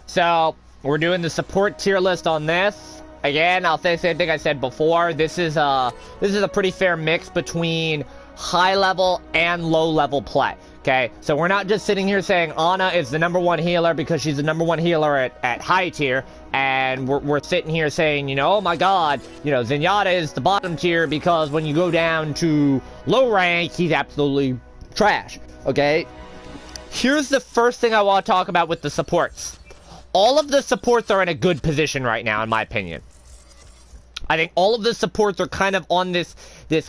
So, we're doing the support tier list on this. Again, I'll say the same thing I said before. This is a pretty fair mix between high level and low level play. Okay, so we're not just sitting here saying Ana is the #1 healer because she's the #1 healer at high tier, and we're sitting here saying, you know, oh my god, you know, Zenyatta is the bottom tier because when you go down to low rank, he's absolutely trash. Okay, here's the first thing I want to talk about with the supports. All of the supports are in a good position right now, in my opinion. I think all of the supports are kind of on this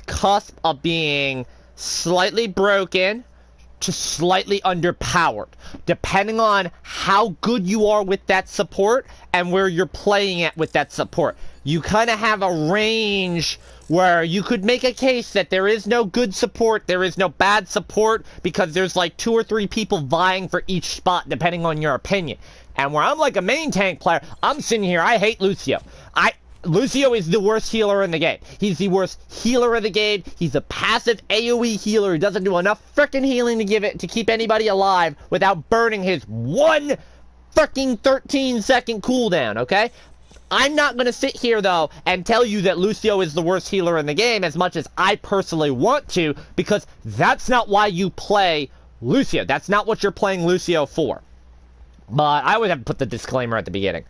cusp of being slightly broken to slightly underpowered, depending on how good you are with that support and where you're playing at with that support. You kind of have a range where you could make a case that there is no good support, there is no bad support, because there's like 2 or 3 people vying for each spot, depending on your opinion. And where I'm like a main tank player, I'm sitting here, I hate Lucio. Lucio is the worst healer in the game. He's the worst healer of the game. He's a passive AoE healer who doesn't do enough frickin' healing to keep anybody alive without burning his 1 frickin' 13-second cooldown, okay? I'm not gonna sit here, though, and tell you that Lucio is the worst healer in the game as much as I personally want to, because that's not why you play Lucio. That's not what you're playing Lucio for. But I would have put the disclaimer at the beginning.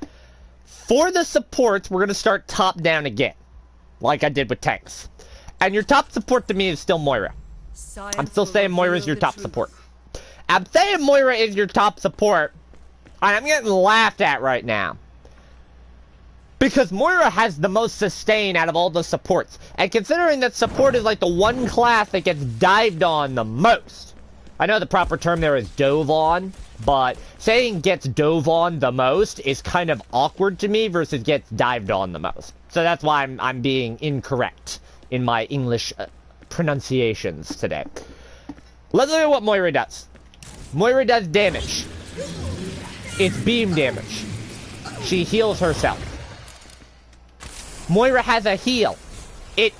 For the supports, we're going to start top down again, like I did with tanks. And your top support to me is still Moira. I'm still saying Moira is your top support. I'm saying Moira is your top support, and I'm getting laughed at right now. Because Moira has the most sustain out of all the supports. And considering that support is like the one class that gets dived on the most. I know the proper term there is dove on, but saying gets dove on the most is kind of awkward to me versus gets dived on the most. So that's why I'm being incorrect in my English pronunciations today. Let's look at what Moira does. Moira does damage. It's beam damage. She heals herself. Moira has a heal. It's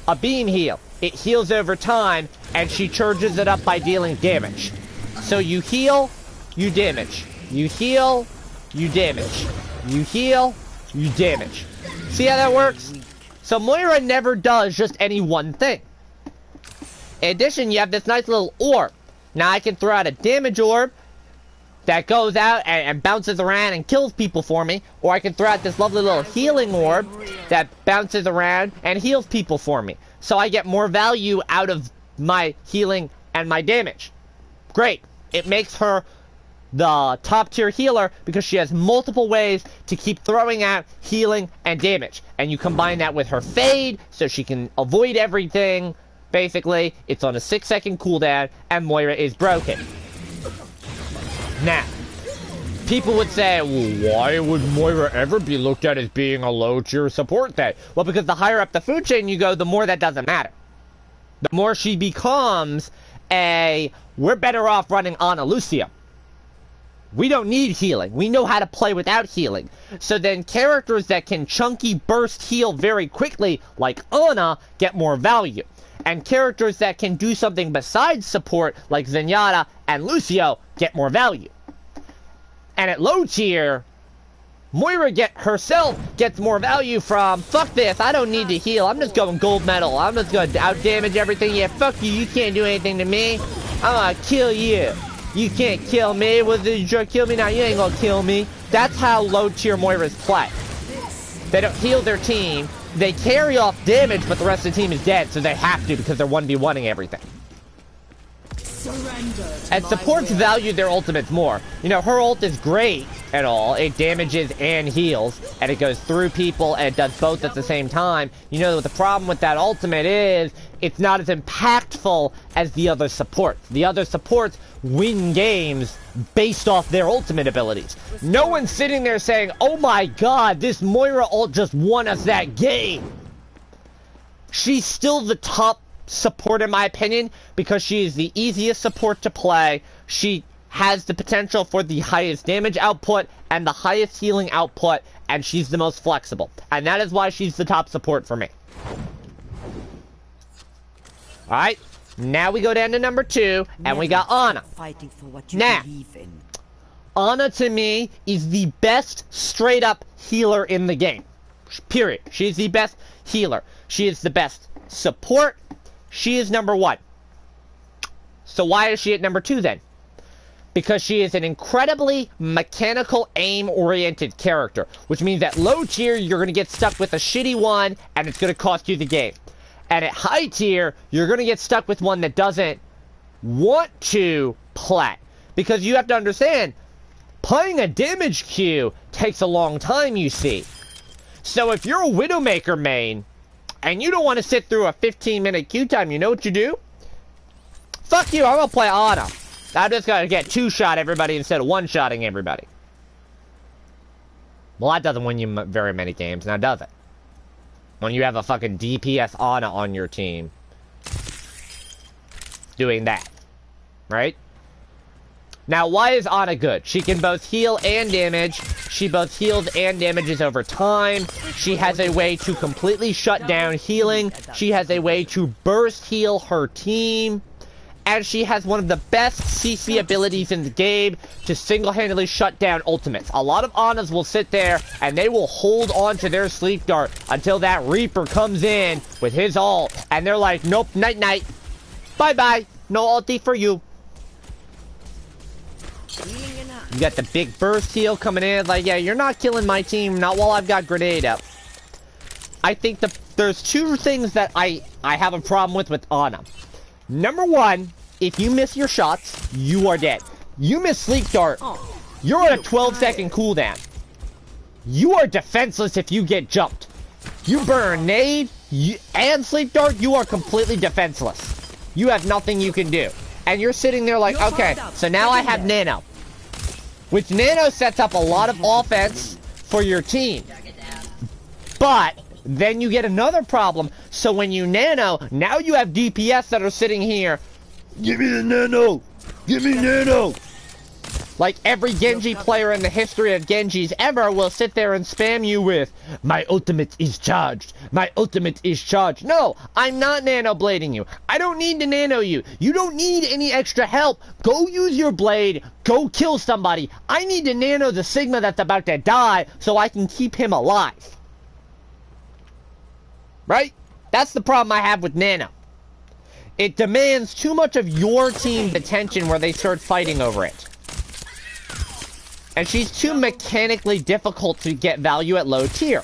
a beam heal. It heals over time, and she charges it up by dealing damage. So you heal, you damage. You heal, you damage. You heal, you damage. See how that works? So Moira never does just any one thing. In addition, you have this nice little orb. Now I can throw out a damage orb that goes out and bounces around and kills people for me. Or I can throw out this lovely little healing orb that bounces around and heals people for me. So I get more value out of my healing and my damage. Great. It makes her the top tier healer because she has multiple ways to keep throwing out healing and damage. And you combine that with her fade so she can avoid everything. Basically, it's on a 6-second cooldown and Moira is broken. Now, people would say, well, why would Moira ever be looked at as being a low tier support then? Well, because the higher up the food chain you go, the more that doesn't matter. The more she becomes we're better off running Ana Lucio. We don't need healing. We know how to play without healing. So then characters that can chunky burst heal very quickly, like Ana, get more value. And characters that can do something besides support, like Zenyatta and Lucio, get more value. And at low tier, Moira herself gets more value from, fuck this, I don't need to heal, I'm just going gold medal, I'm just going to out-damage everything, yeah, fuck you, you can't do anything to me, I'm gonna kill you. You can't kill me, did you try to kill me? Now you ain't gonna kill me. That's how low tier Moiras play. They don't heal their team, they carry off damage, but the rest of the team is dead, so they have to because they're 1v1ing everything. And supports value their ultimates more. You know, her ult is great and all. It damages and heals, and it goes through people, and it does both at the same time. You know what the problem with that ultimate is? It's not as impactful as the other supports. The other supports win games based off their ultimate abilities. No one's sitting there saying, oh my god, this Moira ult just won us that game. She's still the top support in my opinion because she is the easiest support to play. She has the potential for the highest damage output and the highest healing output, and she's the most flexible, and that is why she's the top support for me. Alright, now we go down to number 2 and we got Ana. Now Ana, to me, is the best straight-up healer in the game. Period. She is the best healer. She is the best support. She is number 1. So why is she at number 2 then? Because she is an incredibly mechanical, aim-oriented character. Which means at low tier, you're going to get stuck with a shitty one, and it's going to cost you the game. And at high tier, you're going to get stuck with one that doesn't want to play. Because you have to understand, playing a damage queue takes a long time, you see. So if you're a Widowmaker main, and you don't want to sit through a 15-minute queue time, you know what you do? Fuck you, I'm going to play Ana. I'm just going to get 2-shot everybody instead of 1-shotting everybody. Well, that doesn't win you very many games, now does it? When you have a fucking DPS Ana on your team. Doing that. Right? Now, why is Ana good? She can both heal and damage. She both heals and damages over time. She has a way to completely shut down healing. She has a way to burst heal her team. And she has one of the best CC abilities in the game to single-handedly shut down ultimates. A lot of Anas will sit there and they will hold on to their sleep dart until that Reaper comes in with his ult. And they're like, nope, night-night. Bye-bye. No ulti for you. You got the big burst heal coming in. Like, yeah, you're not killing my team. Not while I've got grenade up. I think there's 2 things that I have a problem with Ana. Number 1, if you miss your shots, you are dead. You miss sleep dart, you're on a 12-second cooldown. You are defenseless if you get jumped. You burn a nade and sleep dart, you are completely defenseless. You have nothing you can do. And you're sitting there like, okay, so now I have Nano. Which Nano sets up a lot of offense for your team. But then you get another problem. So when you Nano, now you have DPS that are sitting here. Give me the Nano! Give me Nano! Like every Genji player in the history of Genjis ever will sit there and spam you with, my ultimate is charged. My ultimate is charged. No, I'm not nano blading you. I don't need to nano you. You don't need any extra help. Go use your blade. Go kill somebody. I need to nano the Sigma that's about to die so I can keep him alive. Right? That's the problem I have with nano. It demands too much of your team's attention where they start fighting over it. And she's too mechanically difficult to get value at low tier.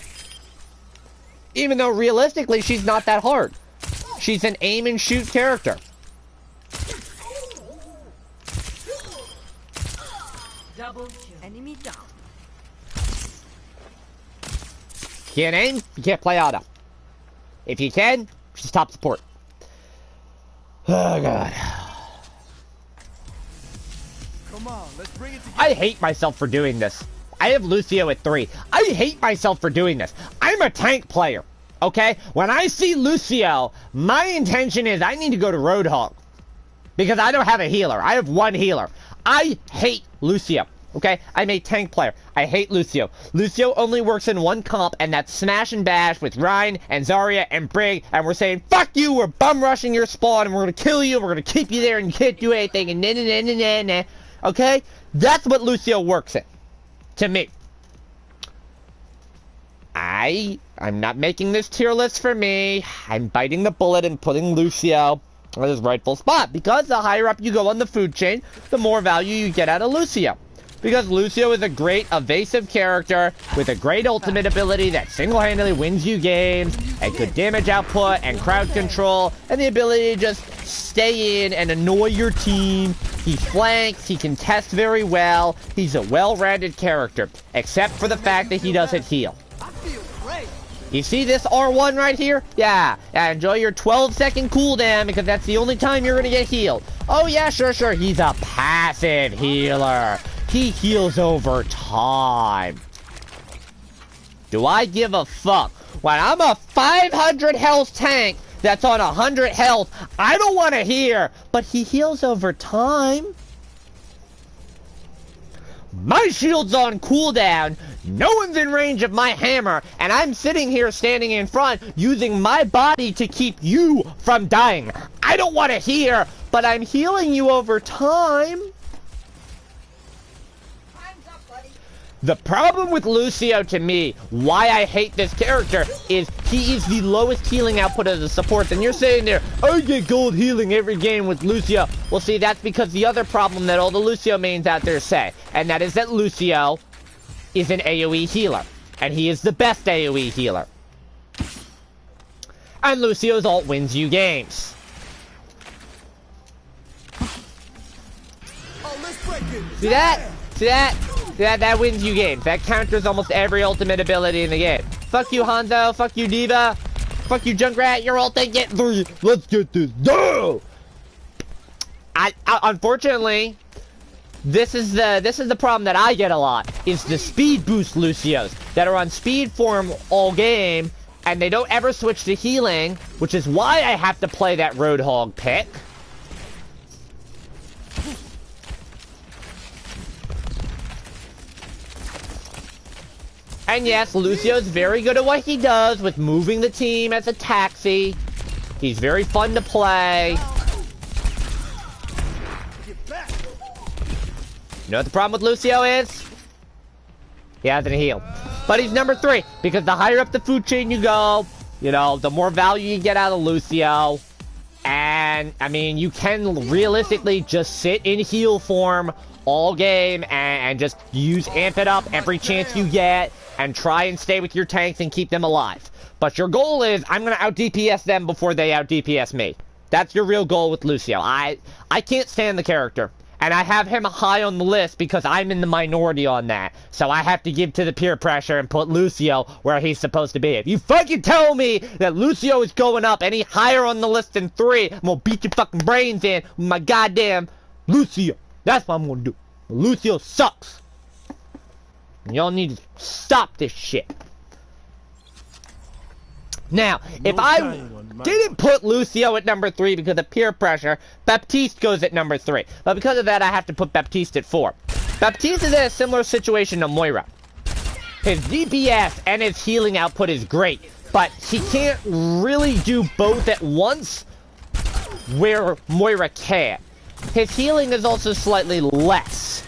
Even though realistically she's not that hard. She's an aim and shoot character. Double enemy down. Can't aim, you can't play Ana. If you can, she's top support. Oh god. Come on, let's bring it together. I hate myself for doing this. I have Lucio at 3. I hate myself for doing this. I'm a tank player, okay? When I see Lucio, my intention is I need to go to Roadhog. Because I don't have a healer. I have 1 healer. I hate Lucio, okay? I'm a tank player. I hate Lucio. Lucio only works in 1 comp, and that's Smash and Bash with Ryan and Zarya and Brig, and we're saying, fuck you, we're bum rushing your spawn, and we're gonna kill you, and we're gonna keep you there, and you can't do anything, and na-na-na-na-na-na. Okay? That's what Lucio works in. To me. I'm not making this tier list for me. I'm biting the bullet and putting Lucio in his rightful spot. Because the higher up you go on the food chain, the more value you get out of Lucio. Because Lucio is a great evasive character with a great ultimate ability that single-handedly wins you games, and good damage output, and crowd control, and the ability to just stay in and annoy your team. He flanks, he can test very well, he's a well-rounded character, except for the fact that he doesn't heal. You see this R1 right here? Yeah, enjoy your 12-second cooldown because that's the only time you're gonna get healed. Oh yeah, sure, he's a passive healer. He heals over time. Do I give a fuck? When I'm a 500 health tank that's on 100 health, I don't want to hear, but he heals over time. My shield's on cooldown, no one's in range of my hammer, and I'm sitting here standing in front using my body to keep you from dying. I don't want to hear, but I'm healing you over time. The problem with Lucio, to me, why I hate this character, is he is the lowest healing output of the supports. And you're saying there, I get gold healing every game with Lucio. Well, see, that's because the other problem that all the Lucio mains out there say, and that is that Lucio is an AoE healer. And he is the best AoE healer. And Lucio's ult wins you games. Oh, let's break it. See that? See that? That wins you games. That counters almost every ultimate ability in the game. Fuck you, Hanzo. Fuck you, Diva. Fuck you, Junkrat. Your ult ain't getting through. Let's get this done. Unfortunately, this is the problem that I get a lot. Is the speed boost Lucios that are on speed form all game, and they don't ever switch to healing, which is why I have to play that Roadhog pick. And yes, Lucio's very good at what he does with moving the team as a taxi. He's very fun to play. You know what the problem with Lucio is? He hasn't healed. But he's number 3, because the higher up the food chain you go, you know, the more value you get out of Lucio. And, I mean, you can realistically just sit in heal form all game and just use amp it up every chance you get and try and stay with your tanks and keep them alive. But your goal is, I'm going to out DPS them before they out DPS me. That's your real goal with Lucio. I can't stand the character. And I have him high on the list because I'm in the minority on that. So I have to give to the peer pressure and put Lucio where he's supposed to be. If you fucking tell me that Lucio is going up any higher on the list than 3, I'm gonna beat your fucking brains in with my goddamn Lucio. That's what I'm gonna do. Lucio sucks. Y'all need to stop this shit. Now, if I didn't put Lucio at number 3 because of peer pressure, Baptiste goes at number 3. But because of that, I have to put Baptiste at 4. Baptiste is in a similar situation to Moira. His DPS and his healing output is great, but he can't really do both at once where Moira can. His healing is also slightly less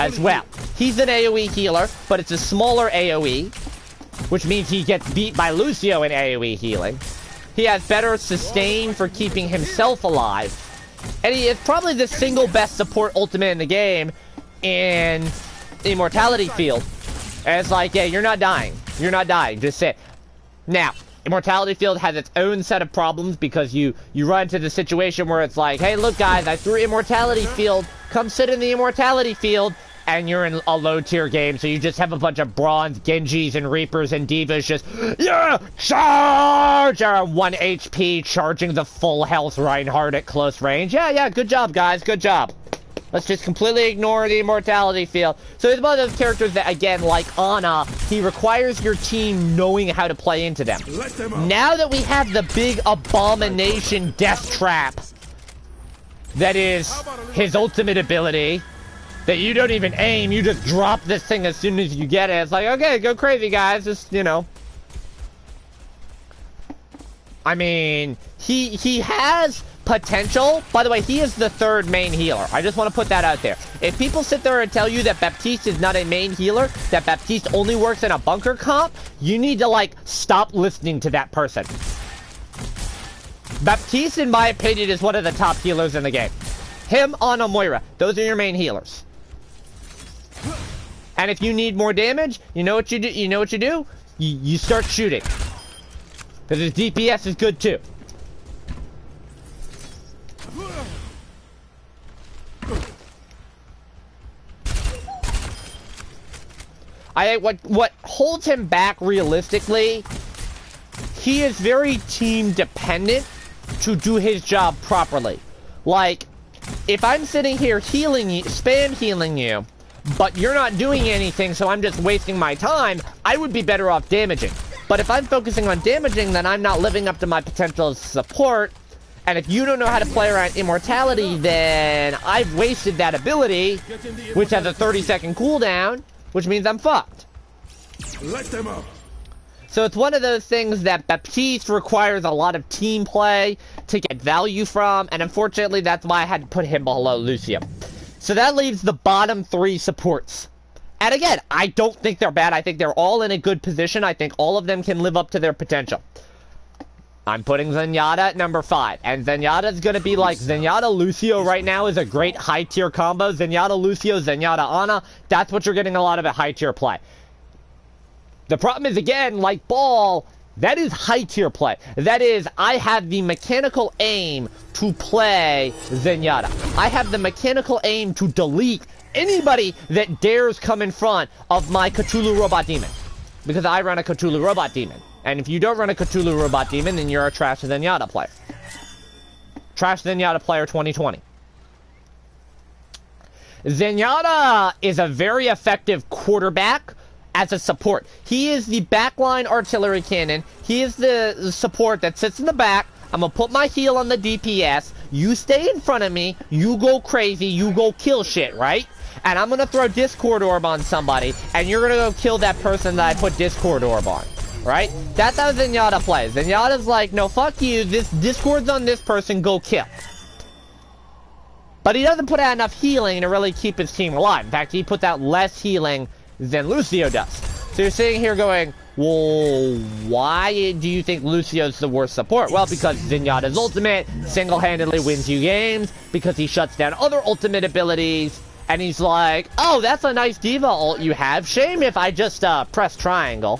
as well. He's an AoE healer, but it's a smaller AoE, which means he gets beat by Lucio in AoE healing. He has better sustain for keeping himself alive. And he is probably the single best support ultimate in the game in Immortality Field. And it's like, yeah, you're not dying. You're not dying. Just sit. Now, Immortality Field has its own set of problems because you run into the situation where it's like, hey, look, guys, I threw Immortality Field. Come sit in the Immortality Field. And you're in a low-tier game, so you just have a bunch of bronze Genjis and Reapers and Divas just, yeah, charge! Are 1 HP, charging the full health Reinhardt at close range. Yeah, good job, guys, good job. Let's just completely ignore the Immortality Field. So he's one of those characters that, again, like Ana, he requires your team knowing how to play into them. Now that we have the big abomination death trap that is his ultimate ability, that you don't even aim, you just drop this thing as soon as you get it. It's like, okay, go crazy, guys. Just, you know. I mean, he has potential. By the way, he is the 3rd main healer. I just want to put that out there. If people sit there and tell you that Baptiste is not a main healer, that Baptiste only works in a bunker comp, you need to, like, stop listening to that person. Baptiste, in my opinion, is one of the top healers in the game. Him, Ana, Moira. Those are your main healers. And if you need more damage, you know what you do? You know what you do? You start shooting. Because his DPS is good too. What holds him back realistically, he is very team dependent to do his job properly. Like, if I'm sitting here healing you, spam healing you, but you're not doing anything, so I'm just wasting my time, I would be better off damaging. But if I'm focusing on damaging, then I'm not living up to my potential as support, and if you don't know how to play around Immortality, then I've wasted that ability, which has a 30-second cooldown, which means I'm fucked. Let them up. So it's one of those things that Baptiste requires a lot of team play to get value from, and unfortunately that's why I had to put him below Lucio. So that leaves the bottom 3 supports. And again, I don't think they're bad. I think they're all in a good position. I think all of them can live up to their potential. I'm putting Zenyatta at number 5. And Zenyatta's going to be like, Zenyatta Lucio right now is a great high-tier combo. Zenyatta Lucio, Zenyatta Ana. That's what you're getting a lot of at high-tier play. The problem is, again, like Ball, that is high-tier play. That is, I have the mechanical aim to play Zenyatta. I have the mechanical aim to delete anybody that dares come in front of my Cthulhu Robot Demon. Because I run a Cthulhu Robot Demon. And if you don't run a Cthulhu Robot Demon, then you're a trash Zenyatta player. Trash Zenyatta player 2020. Zenyatta is a very effective quarterback as a support. He is the backline artillery cannon. He is the support that sits in the back. I'm gonna put my heel on the DPS. You stay in front of me. You go crazy. You go kill shit, right? And I'm gonna throw Discord Orb on somebody, and you're gonna go kill that person that I put Discord Orb on. Right? That's how Zenyatta plays. Zenyatta's like, no, fuck you. This Discord's on this person. Go kill. But he doesn't put out enough healing to really keep his team alive. In fact, he puts out less healing than Lucio does. So you're sitting here going, well, why do you think Lucio's the worst support? Well, because Zenyatta's ultimate single-handedly wins you games, because he shuts down other ultimate abilities, and he's like, oh, that's a nice diva ult you have. Shame if I just press triangle.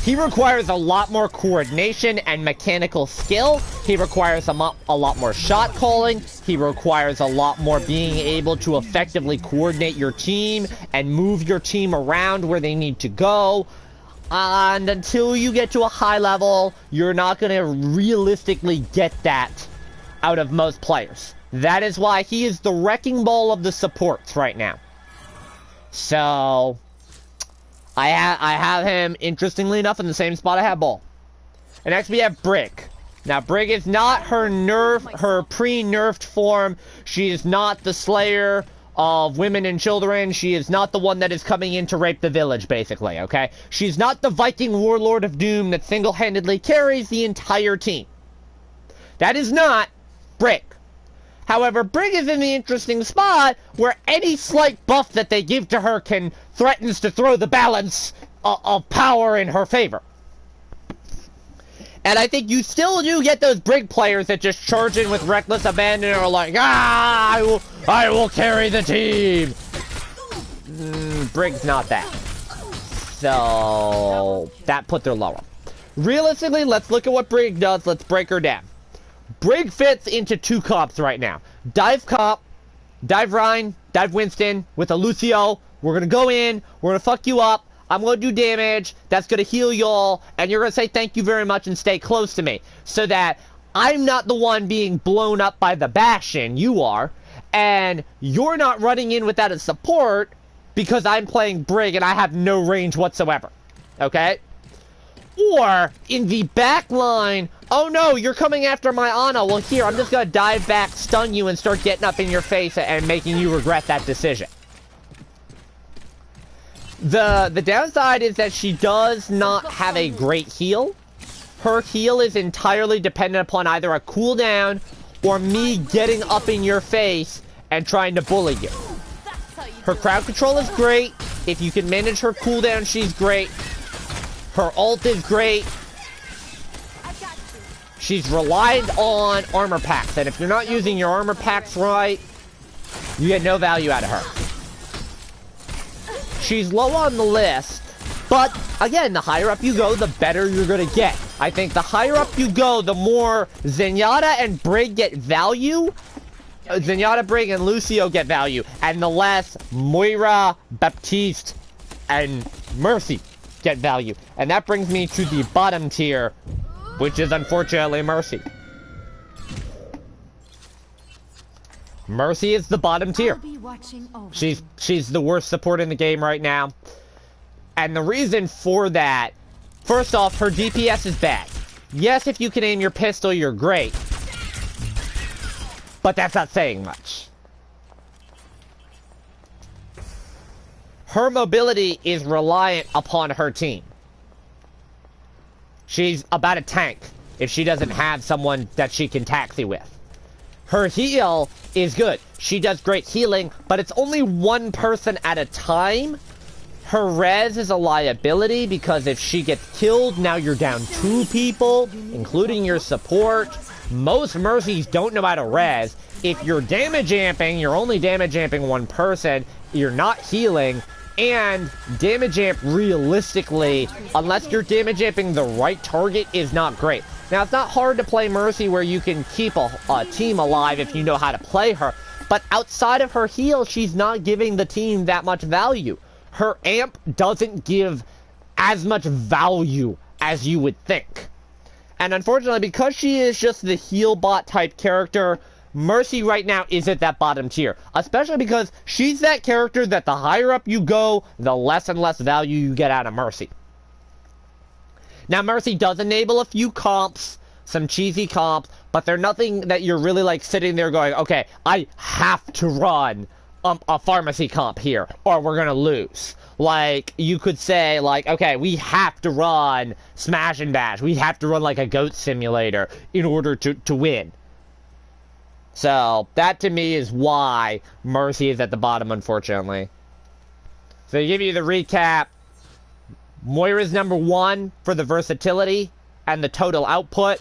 He requires a lot more coordination and mechanical skill. He requires a lot more shot calling. He requires a lot more being able to effectively coordinate your team and move your team around where they need to go. And until you get to a high level, you're not going to realistically get that out of most players. That is why he is the wrecking ball of the supports right now. So I have him, interestingly enough, in the same spot I have Ball. And next we have Brig. Now, Brig is not her pre-nerfed form. She is not the slayer of women and children. She is not the one that is coming in to rape the village, basically, okay? She's not the Viking Warlord of Doom that single-handedly carries the entire team. That is not Brig. However, Brig is in the interesting spot where any slight buff that they give to her threatens to throw the balance of power in her favor. And I think you still do get those Brig players that just charge in with reckless abandon and are like, I will carry the team. Brig's not that. So that puts her lower. Realistically, let's look at what Brig does. Let's break her down. Brig fits into 2 comps right now. Dive comp, dive Rhine, dive Winston with a Lucio. We're gonna go in, we're gonna fuck you up, I'm gonna do damage, that's gonna heal y'all, and you're gonna say thank you very much and stay close to me. So that I'm not the one being blown up by the Bastion, you are, and you're not running in without a support because I'm playing Brig and I have no range whatsoever. Okay? Or, in the back line, oh no, you're coming after my Ana. Well, here, I'm just gonna dive back, stun you, and start getting up in your face and making you regret that decision. The downside is that she does not have a great heal. Her heal is entirely dependent upon either a cooldown or me getting up in your face and trying to bully you. Her crowd control is great. If you can manage her cooldown, she's great. Her ult is great. She's relied on armor packs, and if you're not using your armor packs right, you get no value out of her. She's low on the list, but again, the higher up you go, the better you're gonna get. I think the higher up you go, the more Zenyatta and Brig get value. Zenyatta, Brig, and Lucio get value, and the less Moira, Baptiste, and Mercy get value. And that brings me to the bottom tier, which is unfortunately Mercy. Mercy is the bottom tier. She's the worst support in the game right now. And the reason for that, first off, her DPS is bad. Yes, if you can aim your pistol, you're great. But that's not saying much. Her mobility is reliant upon her team. She's about a tank if she doesn't have someone that she can taxi with. Her heal is good. She does great healing, but it's only one person at a time. Her res is a liability because if she gets killed, now you're down 2 people, including your support. Most Mercies don't know how to res. If you're damage amping, you're only damage amping one person. You're not healing. And damage amp realistically, unless you're damage amping the right target, is not great. Now, it's not hard to play Mercy where you can keep a team alive if you know how to play her. But outside of her heal, she's not giving the team that much value. Her amp doesn't give as much value as you would think. And unfortunately, because she is just the heal bot type character, Mercy right now is at that bottom tier. Especially because she's that character that the higher up you go, the less and less value you get out of Mercy. Now, Mercy does enable a few comps, some cheesy comps, but they're nothing that you're really like sitting there going, okay, I have to run a pharmacy comp here, or we're gonna lose. Like, you could say, like, okay, we have to run Smash and Bash. We have to run, like, a goat simulator in order to win. So, that to me is why Mercy is at the bottom, unfortunately. So, to give you the recap, Moira's number 1 for the versatility and the total output.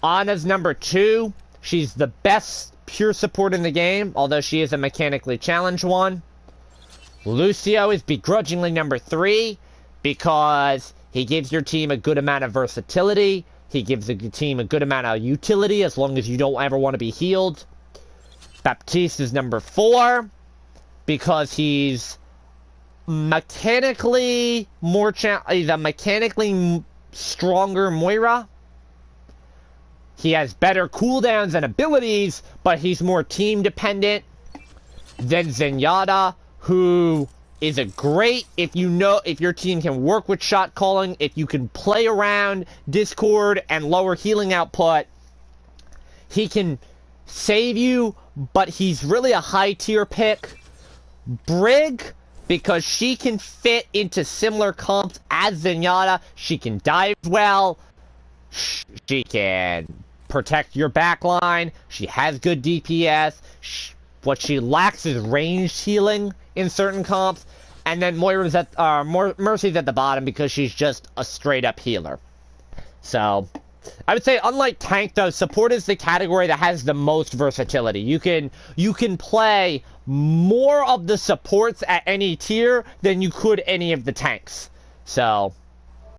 Ana's number 2. She's the best pure support in the game, although she is a mechanically challenged one. Lucio is begrudgingly number 3 because he gives your team a good amount of versatility. He gives the team a good amount of utility as long as you don't ever want to be healed. Baptiste is number 4 because he's mechanically he's a mechanically stronger Moira. He has better cooldowns and abilities, but he's more team dependent than Zenyatta, who is a great if your team can work with shot calling, if you can play around Discord and lower healing output. He can save you, but he's really a high tier pick. Brig, because she can fit into similar comps as Zenyatta. She can dive well. She can protect your backline. She has good DPS. What she lacks is ranged healing in certain comps. And then Moira's Mercy's at the bottom because she's just a straight up healer. So, I would say, unlike tank though, support is the category that has the most versatility. You can play more of the supports at any tier than you could any of the tanks. So,